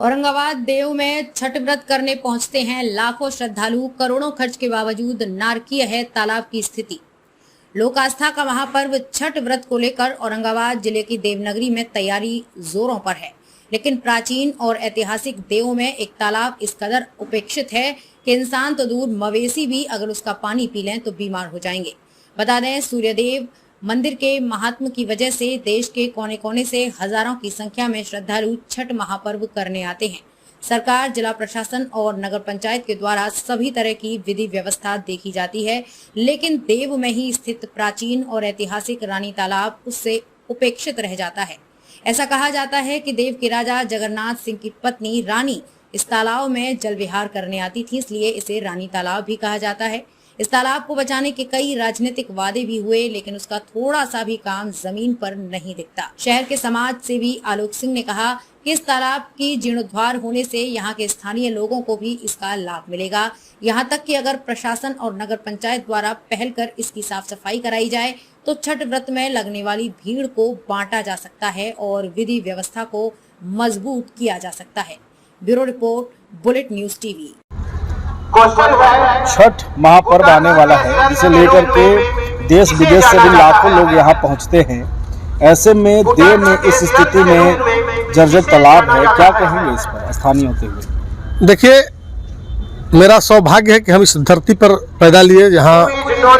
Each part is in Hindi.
औरंगाबाद देव में छठ व्रत करने पहुंचते हैं लाखों श्रद्धालु। करोड़ों खर्च के बावजूद नारकीय है तालाब की स्थिति। लोक आस्था का महापर्व छठ व्रत को लेकर औरंगाबाद जिले की देवनगरी में तैयारी जोरों पर है, लेकिन प्राचीन और ऐतिहासिक देव में एक तालाब इस कदर उपेक्षित है कि इंसान तो दूर, मवेशी भी अगर उसका पानी पी लें तो बीमार हो जाएंगे। बता दें, सूर्यदेव मंदिर के महात्म की वजह से देश के कोने कोने से हजारों की संख्या में श्रद्धालु छठ महापर्व करने आते हैं। सरकार, जिला प्रशासन और नगर पंचायत के द्वारा सभी तरह की विधि व्यवस्था देखी जाती है, लेकिन देव में ही स्थित प्राचीन और ऐतिहासिक रानी तालाब उससे उपेक्षित रह जाता है। ऐसा कहा जाता है कि देव के राजा जगन्नाथ सिंह की पत्नी रानी इस तालाब में जल विहार करने आती थी, इसलिए इसे रानी तालाब भी कहा जाता है। इस तालाब को बचाने के कई राजनीतिक वादे भी हुए, लेकिन उसका थोड़ा सा भी काम जमीन पर नहीं दिखता। शहर के समाज सेवी आलोक सिंह ने कहा कि इस तालाब की जीर्णोद्धार होने से यहाँ के स्थानीय लोगों को भी इसका लाभ मिलेगा। यहाँ तक कि अगर प्रशासन और नगर पंचायत द्वारा पहल कर इसकी साफ सफाई कराई जाए तो छठ व्रत में लगने वाली भीड़ को बांटा जा सकता है और विधि व्यवस्था को मजबूत किया जा सकता है। Bureau report, bullet news TV. Chhath महापर्व आने वाला है, जिसे लेकर के देश विदेश से भी लाखों लोग यहाँ पहुँचते हैं। ऐसे में देव में इस स्थिति में जर्जर तालाब है, क्या कहेंगे इस पर स्थानीय होते हुए? देखिए, मेरा सौभाग्य है कि हम इस धरती पर पैदा लिए, जहाँ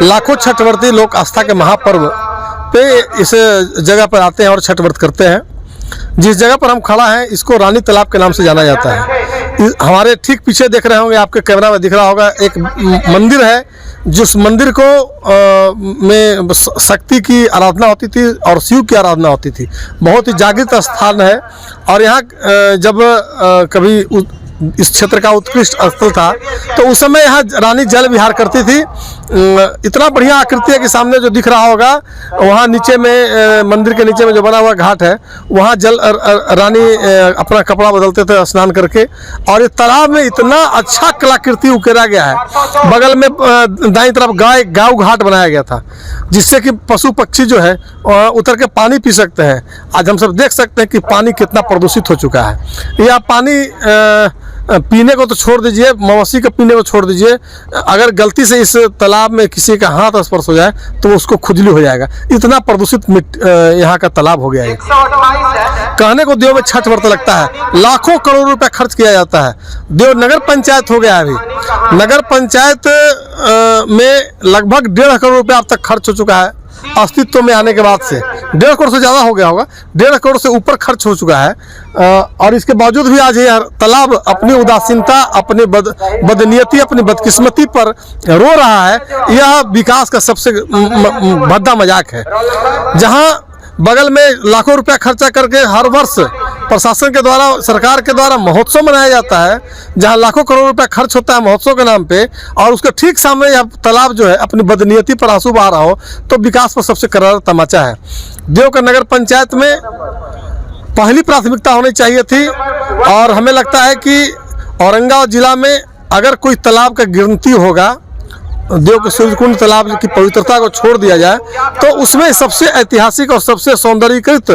लाखों छठ व्रती लोग आस्था के महापर्व पे इस जगह पर आते हैं और छठ व्रत करते हैं। जिस जगह पर हम खड़ा हैं, इसको रानी तालाब के नाम से जाना जाता है। हमारे ठीक पीछे देख रहे होंगे, आपके कैमरा में दिख रहा होगा, एक मंदिर है जिस मंदिर को में शक्ति की आराधना होती थी और शिव की आराधना होती थी। बहुत ही जागृत स्थान है और यहाँ जब कभी इस क्षेत्र का उत्कृष्ट स्थल था तो उस समय यहाँ रानी जल विहार करती थी। इतना बढ़िया आकृति है कि सामने जो दिख रहा होगा, वहाँ नीचे में मंदिर के नीचे में जो बना हुआ घाट है, वहाँ जल रानी अपना कपड़ा बदलते थे स्नान करके। और इस तालाब में इतना अच्छा कलाकृति उकेरा गया है। बगल में दाईं तरफ गाँव घाट बनाया गया था, जिससे कि पशु पक्षी जो है उतर के पानी पी सकते हैं। आज हम सब देख सकते हैं कि पानी कितना प्रदूषित हो चुका है। यह पानी पीने को तो छोड़ दीजिए, मवेशी के पीने को छोड़ दीजिए, अगर गलती से इस तालाब में किसी का हाथ स्पर्श हो जाए तो उसको खुजली हो जाएगा। इतना प्रदूषित यहाँ का तालाब हो गया है। कहने को देव में छठ व्रत लगता है, लाखों करोड़ रुपए खर्च किया जाता है। देव नगर पंचायत हो गया है, अभी नगर पंचायत में लगभग 1.5 करोड़ रुपए अब तक खर्च हो चुका है। अस्तित्व में आने के बाद से 1.5 करोड़ से ज़्यादा हो गया होगा, 1.5 करोड़ से ऊपर खर्च हो चुका है। और इसके बावजूद भी आज यह तालाब अपनी उदासीनता, अपनी बदनीयती, अपनी बदकिस्मती पर रो रहा है। यह विकास का सबसे भद्दा मजाक है। जहाँ बगल में लाखों रुपया खर्चा करके हर वर्ष प्रशासन के द्वारा, सरकार के द्वारा महोत्सव मनाया जाता है, जहां लाखों करोड़ रुपया खर्च होता है महोत्सव के नाम पे, और उसके ठीक सामने यह तालाब जो है अपनी बदनीयती पर आंसू बहा रहा हो, तो विकास पर सबसे करारा तमाचा है। देव का नगर पंचायत में पहली प्राथमिकता होनी चाहिए थी। और हमें लगता है कि औरंगाबाद जिला में अगर कोई तालाब का गिनती होगा, देव के सूर्यकुंड तालाब की पवित्रता को छोड़ दिया जाए तो उसमें सबसे ऐतिहासिक और सबसे सौंदर्यीकृत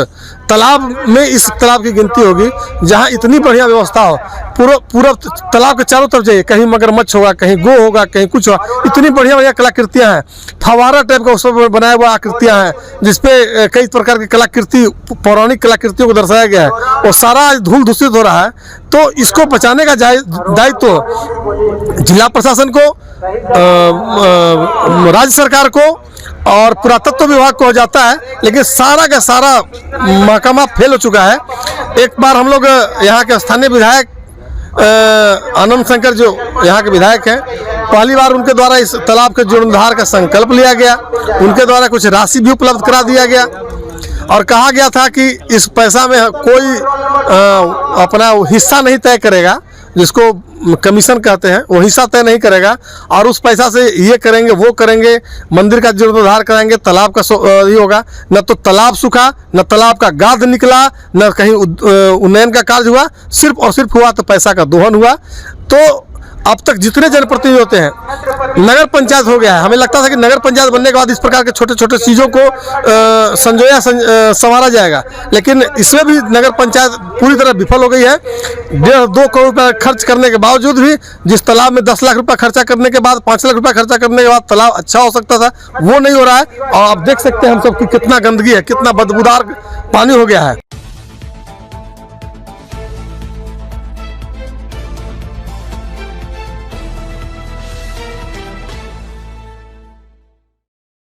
तालाब में इस तालाब की गिनती होगी, जहां इतनी बढ़िया व्यवस्था हो। पूरा तालाब के चारों तरफ जाइए, कहीं मगरमच्छ होगा, कहीं गो होगा, कहीं कुछ होगा। इतनी बढ़िया बढ़िया कलाकृतियां हैं, फवारा टाइप का उसमें बनाया हुआ आकृतियां हैं, जिसपे कई प्रकार की कलाकृति, पौराणिक कलाकृतियों को दर्शाया गया है। वो सारा धूल दूषित हो रहा है, तो इसको बचाने का दायित्व जिला प्रशासन को, राज्य सरकार को और पुरातत्व विभाग को हो जाता है। लेकिन सारा का सारा महकमा फेल हो चुका है। एक बार हम लोग यहाँ के स्थानीय विधायक आनंद शंकर, जो यहाँ के विधायक हैं, पहली बार उनके द्वारा इस तालाब के जीर्णोद्धार का संकल्प लिया गया। उनके द्वारा कुछ राशि भी उपलब्ध करा दिया गया और कहा गया था कि इस पैसा में कोई अपना हिस्सा नहीं तय करेगा, जिसको कमीशन कहते हैं, वो हिस्सा तय नहीं करेगा, और उस पैसा से ये करेंगे, वो करेंगे, मंदिर का जीर्णोद्धार कराएंगे, तालाब का ये होगा। न तो तालाब सूखा, न तालाब का गाद निकला, न कहीं उन्नयन का कार्य हुआ, सिर्फ और सिर्फ हुआ तो पैसा का दोहन हुआ। तो अब तक जितने जनप्रतिनिधि होते हैं, नगर पंचायत हो गया है, हमें लगता था कि नगर पंचायत बनने के बाद इस प्रकार के छोटे छोटे चीज़ों को संवारा जाएगा, लेकिन इसमें भी नगर पंचायत पूरी तरह विफल हो गई है। 1.5-2 करोड़ रुपये खर्च करने के बावजूद भी, जिस तालाब में 10 लाख रुपया खर्चा करने के बाद, 5 लाख रुपया खर्चा करने के बाद तालाब अच्छा हो सकता था, वो नहीं हो रहा है। और आप देख सकते हैं हम सब कि कितना गंदगी है, कितना बदबूदार पानी हो गया है।